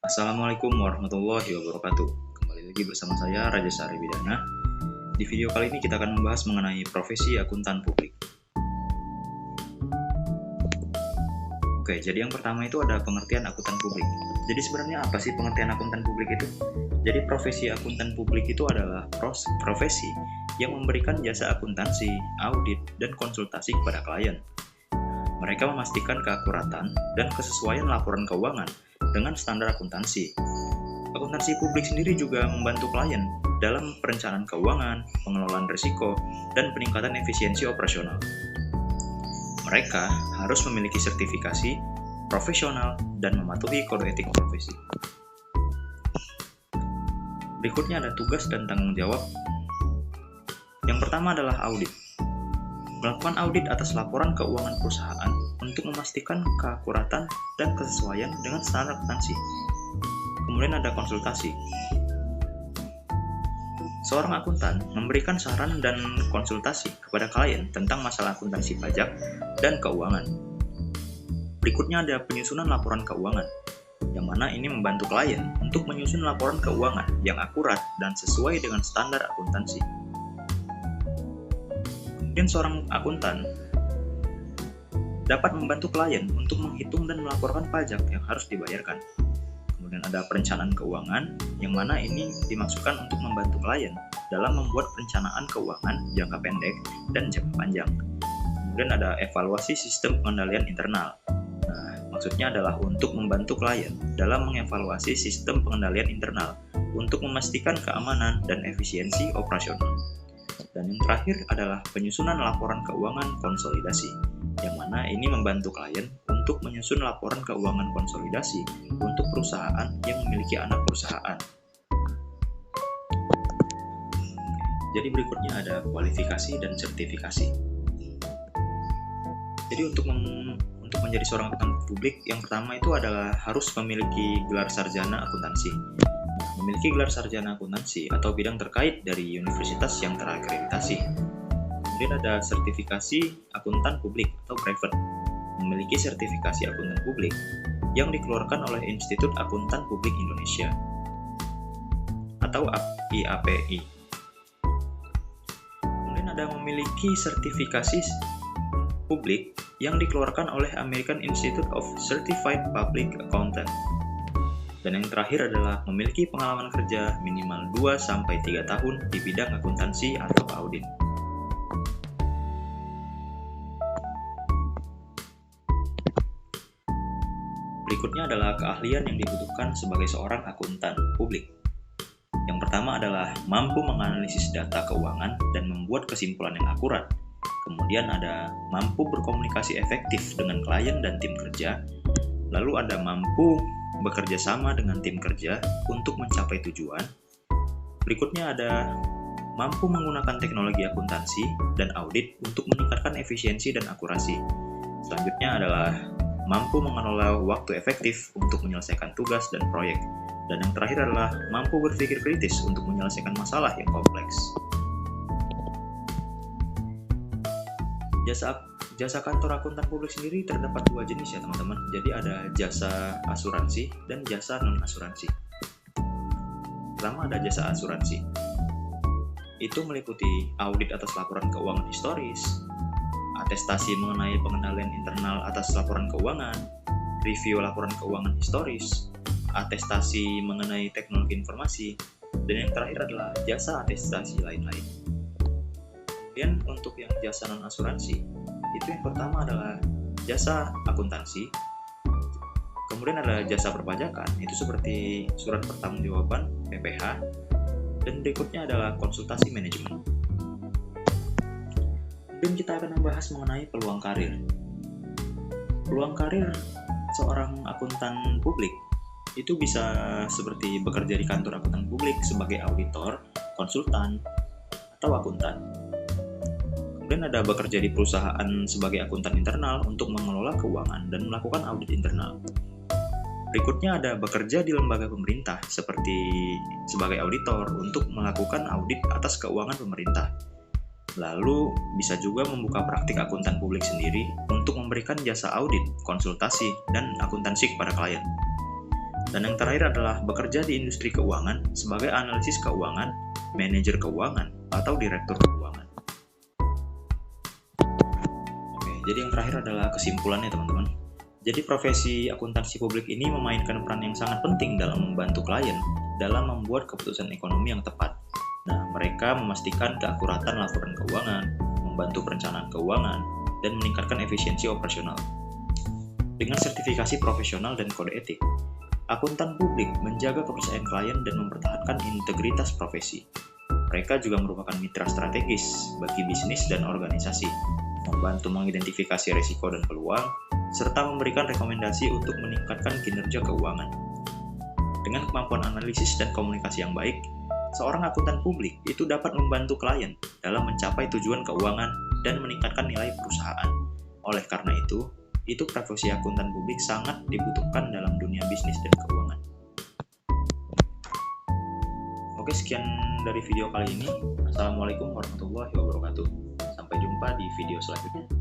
Assalamualaikum warahmatullahi wabarakatuh. Kembali lagi bersama saya Raja Sari Bidana. Di video kali ini kita akan membahas mengenai profesi akuntan publik. Oke, jadi yang pertama itu ada pengertian akuntan publik. Jadi sebenarnya apa sih pengertian akuntan publik itu? Jadi profesi akuntan publik itu adalah profesi yang memberikan jasa akuntansi, audit, dan konsultasi kepada klien. Mereka memastikan keakuratan dan kesesuaian laporan keuangan dengan standar akuntansi. Akuntansi publik sendiri juga membantu klien dalam perencanaan keuangan, pengelolaan risiko, dan peningkatan efisiensi operasional. Mereka harus memiliki sertifikasi profesional dan mematuhi kode etik profesi. Berikutnya ada tugas dan tanggung jawab. Yang pertama adalah audit. Melakukan audit atas laporan keuangan perusahaan untuk memastikan keakuratan dan kesesuaian dengan standar akuntansi. Kemudian ada konsultasi. Seorang akuntan memberikan saran dan konsultasi kepada klien tentang masalah akuntansi pajak dan keuangan. Berikutnya ada penyusunan laporan keuangan, yang mana ini membantu klien untuk menyusun laporan keuangan yang akurat dan sesuai dengan standar akuntansi. Kemudian seorang akuntan dapat membantu klien untuk menghitung dan melaporkan pajak yang harus dibayarkan. Kemudian ada perencanaan keuangan, yang mana ini dimaksudkan untuk membantu klien dalam membuat perencanaan keuangan jangka pendek dan jangka panjang. Kemudian ada evaluasi sistem pengendalian internal. Nah, maksudnya adalah untuk membantu klien dalam mengevaluasi sistem pengendalian internal untuk memastikan keamanan dan efisiensi operasional. Dan yang terakhir adalah penyusunan laporan keuangan konsolidasi, yang mana ini membantu klien untuk menyusun laporan keuangan konsolidasi untuk perusahaan yang memiliki anak perusahaan. Jadi berikutnya ada kualifikasi dan sertifikasi. Jadi untuk menjadi seorang akuntan publik, yang pertama itu adalah harus memiliki gelar sarjana akuntansi. Memiliki gelar sarjana akuntansi atau bidang terkait dari universitas yang terakreditasi. Kemudian ada sertifikasi akuntan publik atau private. Memiliki sertifikasi akuntan publik yang dikeluarkan oleh Institut Akuntan Publik Indonesia atau IAPI. Kemudian ada memiliki sertifikasi publik yang dikeluarkan oleh American Institute of Certified Public Accountant. Dan yang terakhir adalah memiliki pengalaman kerja minimal 2-3 tahun di bidang akuntansi atau audit. Berikutnya adalah keahlian yang dibutuhkan sebagai seorang akuntan publik. Yang pertama adalah mampu menganalisis data keuangan dan membuat kesimpulan yang akurat. Kemudian ada mampu berkomunikasi efektif dengan klien dan tim kerja. Lalu ada mampu bekerja sama dengan tim kerja untuk mencapai tujuan. Berikutnya ada mampu menggunakan teknologi akuntansi dan audit untuk meningkatkan efisiensi dan akurasi. Selanjutnya adalah mampu mengelola waktu efektif untuk menyelesaikan tugas dan proyek. Dan yang terakhir adalah mampu berpikir kritis untuk menyelesaikan masalah yang kompleks. Jasa kantor akuntan publik sendiri terdapat dua jenis ya teman-teman. Jadi ada jasa asuransi dan jasa non-asuransi. Pertama ada jasa asuransi. Itu meliputi audit atas laporan keuangan historis, atestasi mengenai pengendalian internal atas laporan keuangan, review laporan keuangan historis, atestasi mengenai teknologi informasi, dan yang terakhir adalah jasa atestasi lain-lain. Kemudian untuk yang jasa non-asuransi, itu yang pertama adalah jasa akuntansi, kemudian ada jasa perpajakan, itu seperti surat pertanggungjawaban PPh, dan berikutnya adalah konsultasi manajemen. Kemudian kita akan membahas mengenai peluang karir. Peluang karir seorang akuntan publik itu bisa seperti bekerja di kantor akuntan publik sebagai auditor, konsultan, atau akuntan. Kemudian ada bekerja di perusahaan sebagai akuntan internal untuk mengelola keuangan dan melakukan audit internal. Berikutnya ada bekerja di lembaga pemerintah seperti sebagai auditor untuk melakukan audit atas keuangan pemerintah. Lalu bisa juga membuka praktik akuntan publik sendiri untuk memberikan jasa audit, konsultasi, dan akuntansi kepada klien. Dan yang terakhir adalah bekerja di industri keuangan sebagai analisis keuangan, manajer keuangan, atau direktur keuangan. Oke, jadi yang terakhir adalah kesimpulannya teman-teman. Jadi profesi akuntansi publik ini memainkan peran yang sangat penting dalam membantu klien dalam membuat keputusan ekonomi yang tepat. Nah, mereka memastikan keakuratan laporan keuangan, membantu perencanaan keuangan, dan meningkatkan efisiensi operasional. Dengan sertifikasi profesional dan kode etik, akuntan publik menjaga kepercayaan klien dan mempertahankan integritas profesi. Mereka juga merupakan mitra strategis bagi bisnis dan organisasi, membantu mengidentifikasi risiko dan peluang, serta memberikan rekomendasi untuk meningkatkan kinerja keuangan. Dengan kemampuan analisis dan komunikasi yang baik, seorang akuntan publik itu dapat membantu klien dalam mencapai tujuan keuangan dan meningkatkan nilai perusahaan. Oleh karena itu profesi akuntan publik sangat dibutuhkan dalam dunia bisnis dan keuangan. Oke, sekian dari video kali ini. Assalamualaikum warahmatullahi wabarakatuh. Sampai jumpa di video selanjutnya.